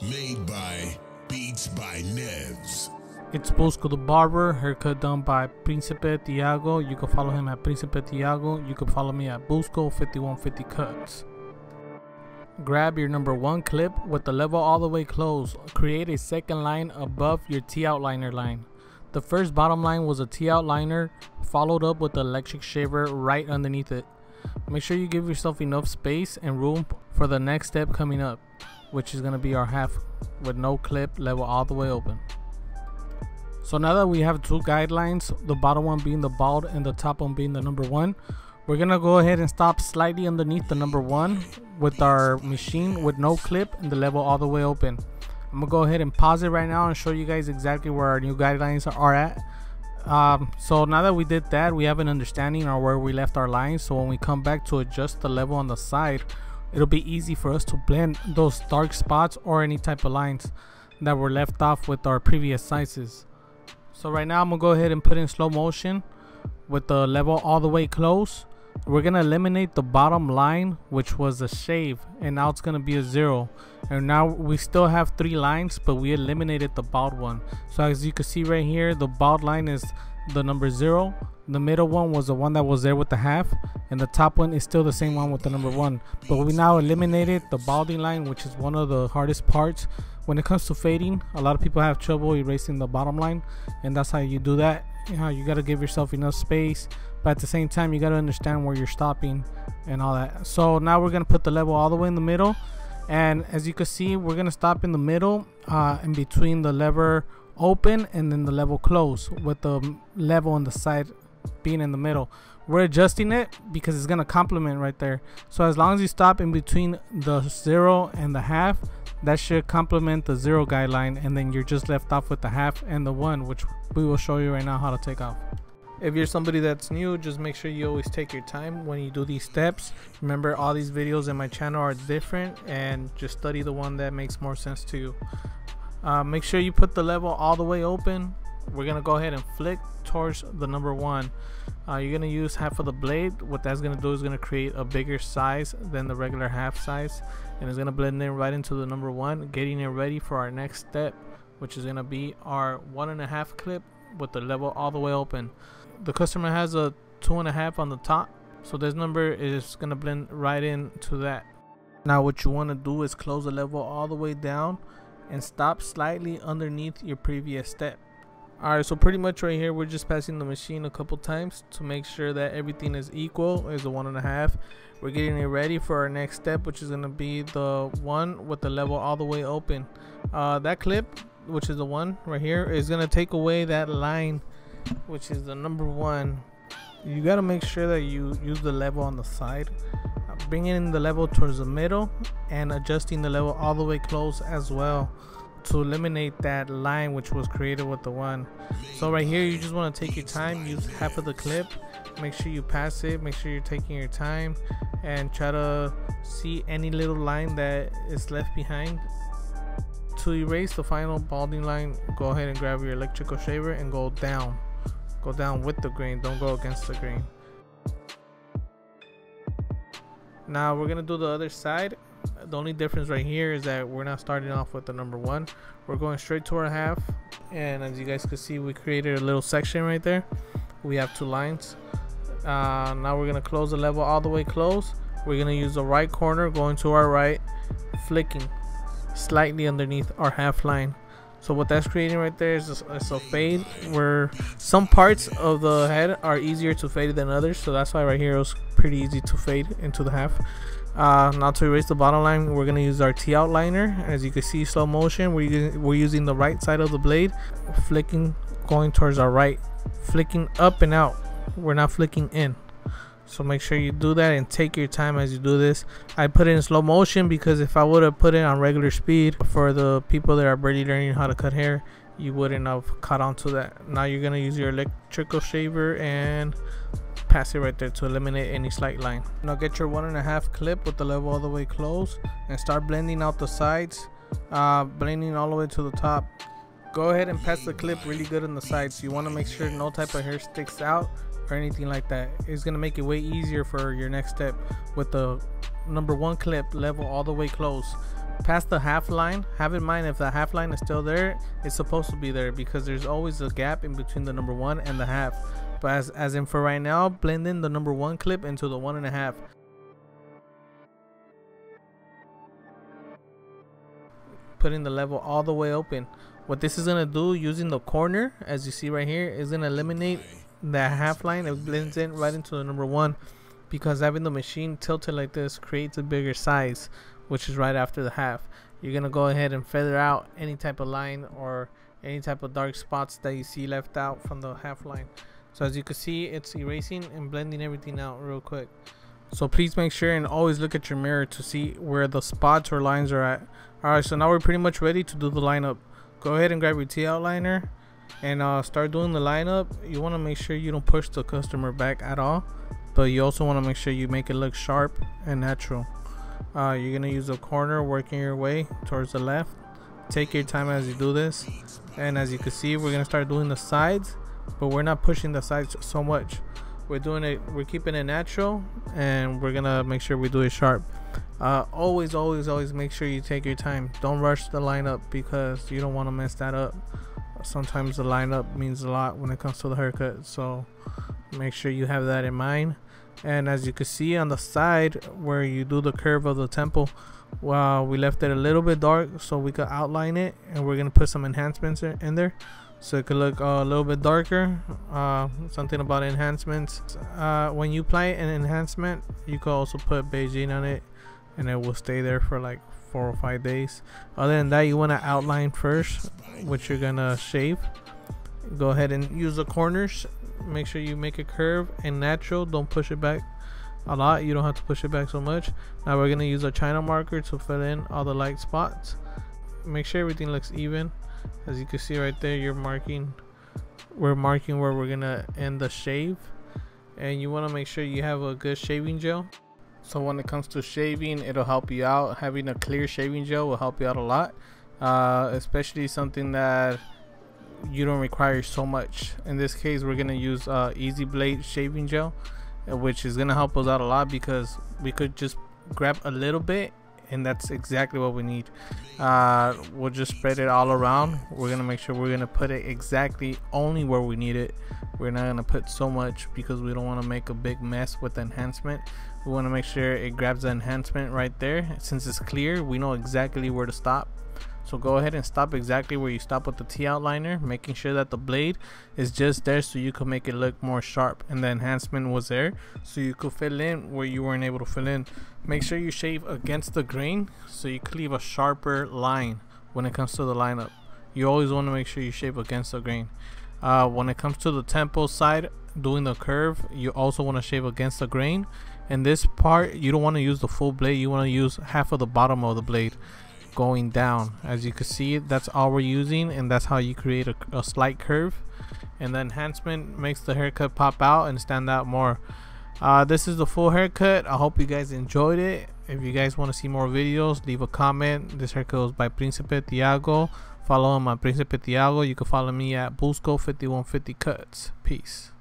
Made by Beatsbynevs. It's Busco the Barber, haircut done by Príncipe Tiago. You can follow him at Príncipe Tiago. You can follow me at Busco 5150 Cuts. Grab your number 1 clip with the level all the way closed. Create a second line above your T-outliner line. The first bottom line was a T-outliner, followed up with the electric shaver right underneath it. Make sure you give yourself enough space and room for the next step coming up, which is going to be our half with no clip, level all the way open. So now that we have 2 guidelines, the bottom one being the bald and the top one being the number 1, we're going to go ahead and stop slightly underneath the number 1 with our machine with no clip and the level all the way open. I'm going to go ahead and pause it right now and show you guys exactly where our new guidelines are at. So now that we did that, we have an understanding of where we left our lines, so when we come back to adjust the level on the side, it'll be easy for us to blend those dark spots or any type of lines that were left off with our previous sizes. So right now I'm gonna go ahead and put in slow motion with the level all the way close. We're gonna eliminate the bottom line, which was a shave, and now it's gonna be a 0. And now we still have 3 lines, but we eliminated the bald one. So as you can see right here, the bald line is the number 0. The middle one was the one that was there with the half, and the top one is still the same one with the number 1. But we now eliminated the balding line, which is one of the hardest parts when it comes to fading. A lot of people have trouble erasing the bottom line, and that's how you do that. You got to give yourself enough space, but at the same time you got to understand where you're stopping and all that. So now we're going to put the level all the way in the middle, and as you can see, we're going to stop in the middle in between the lever open and then the level close, with the level on the side being in the middle. We're adjusting it because it's going to complement right there. So as long as you stop in between the 0 and the half, that should complement the 0 guideline, and then you're just left off with the half and the 1, which we will show you right now how to take off. If you're somebody that's new, just make sure you always take your time when you do these steps. Remember, all these videos in my channel are different, and just study the one that makes more sense to you. Make sure you put the level all the way open. We're gonna go ahead and flick towards the number 1. You're gonna use half of the blade. What that's gonna do is gonna create a bigger size than the regular half size, and it's gonna blend in right into the number 1, getting it ready for our next step, which is gonna be our 1.5 clip with the level all the way open. The customer has a 2.5 on the top, so this number is gonna blend right into that. Now what you want to do is close the level all the way down and stop slightly underneath your previous step. Alright, so pretty much right here we're just passing the machine a couple times to make sure that everything is equal. Is a 1.5. We're getting it ready for our next step, which is going to be the 1 with the level all the way open. That clip, which is the 1 right here, is going to take away that line, which is the number 1. You got to make sure that you use the level on the side, bringing in the level towards the middle and adjusting the level all the way close as well, to eliminate that line which was created with the 1. So right here you just want to take your time, use half of the clip, make sure you pass it, make sure you're taking your time, and try to see any little line that is left behind. To erase the final balding line, go ahead and grab your electrical shaver and go down with the grain, don't go against the grain. Now we're gonna do the other side. The only difference right here is that we're not starting off with the number 1. We're going straight to our half, and as you guys can see, we created a little section right there. We have 2 lines. Now we're gonna close the level all the way close. We're gonna use the right corner going to our right, flicking slightly underneath our half line. So what that's creating right there is a fade, where some parts of the head are easier to fade than others, so that's why right here it was pretty easy to fade into the half. Now to erase the bottom line, we're going to use our T-outliner. As you can see, slow motion, we're using the right side of the blade, flicking going towards our right, flicking up and out. We're not flicking in. So make sure you do that and take your time as you do this. I put it in slow motion because if I would have put it on regular speed, for the people that are barely learning how to cut hair, you wouldn't have caught on to that. Now you're going to use your electrical shaver and pass it right there to eliminate any slight line. Now get your 1.5 clip with the level all the way closed and start blending out the sides, blending all the way to the top. Go ahead and pass the clip really good on the sides. You want to make sure no type of hair sticks out or anything like that. It's going to make it way easier for your next step with the number 1 clip level all the way close. past the half line, have in mind if the half line is still there, it's supposed to be there because there's always a gap in between the number 1 and the half. But as in for right now, blend in the number 1 clip into the 1.5. Putting the level all the way open. What this is gonna do using the corner, as you see right here, is gonna eliminate that half line. It blends in right into the number 1, because having the machine tilted like this creates a bigger size, which is right after the half. You're gonna go ahead and feather out any type of line or any type of dark spots that you see left out from the half line. So as you can see, it's erasing and blending everything out real quick. So please make sure and always look at your mirror to see where the spots or lines are at. Alright, so now we're pretty much ready to do the lineup. Go ahead and grab your T outliner and start doing the lineup. You want to make sure you don't push the customer back at all, but you also want to make sure you make it look sharp and natural. You're going to use a corner, working your way towards the left. Take your time as you do this, and as you can see, we're going to start doing the sides, but we're not pushing the sides so much. We're keeping it natural, and we're gonna make sure we do it sharp. Always make sure you take your time. Don't rush the lineup because you don't want to mess that up. Sometimes the lineup means a lot when it comes to the haircut, so make sure you have that in mind. And as you can see on the side where you do the curve of the temple, we left it a little bit dark so we could outline it, and we're gonna put some enhancements in there so it could look a little bit darker. Something about enhancements, when you apply an enhancement, you could also put Beijing on it and it will stay there for like 4 or 5 days. Other than that, you want to outline first, which you're gonna shave. Go ahead and use the corners. Make sure you make it curve and natural. Don't push it back a lot. You don't have to push it back so much. Now we're gonna use a China marker to fill in all the light spots. Make sure everything looks even. As you can see right there, we're marking where we're gonna end the shave, and you want to make sure you have a good shaving gel. So when it comes to shaving, it'll help you out. Having a clear shaving gel will help you out a lot, especially something that you don't require so much. In this case, we're gonna use Easy Blade shaving gel, which is gonna help us out a lot because we could just grab a little bit, and that's exactly what we need. We'll just spread it all around. We're gonna make sure we're gonna put it exactly only where we need it. We're not gonna put so much because we don't want to make a big mess with the enhancement. We want to make sure it grabs the enhancement right there. Since it's clear, we know exactly where to stop. So go ahead and stop exactly where you stop with the T outliner, making sure that the blade is just there so you can make it look more sharp, and the enhancement was there so you could fill in where you weren't able to fill in. Make sure you shave against the grain so you can leave a sharper line when it comes to the lineup. You always want to make sure you shave against the grain. When it comes to the temple side, doing the curve, you also want to shave against the grain. And this part, you don't want to use the full blade. You want to use half of the bottom of the blade going down. As you can see, that's all we're using, and that's how you create a slight curve. And the enhancement makes the haircut pop out and stand out more. This is the full haircut. I hope you guys enjoyed it. If you guys want to see more videos, leave a comment. This haircut was by Príncipe Tiago. Follow him on Príncipe Tiago. You can follow me at Busco 5150 Cuts. Peace.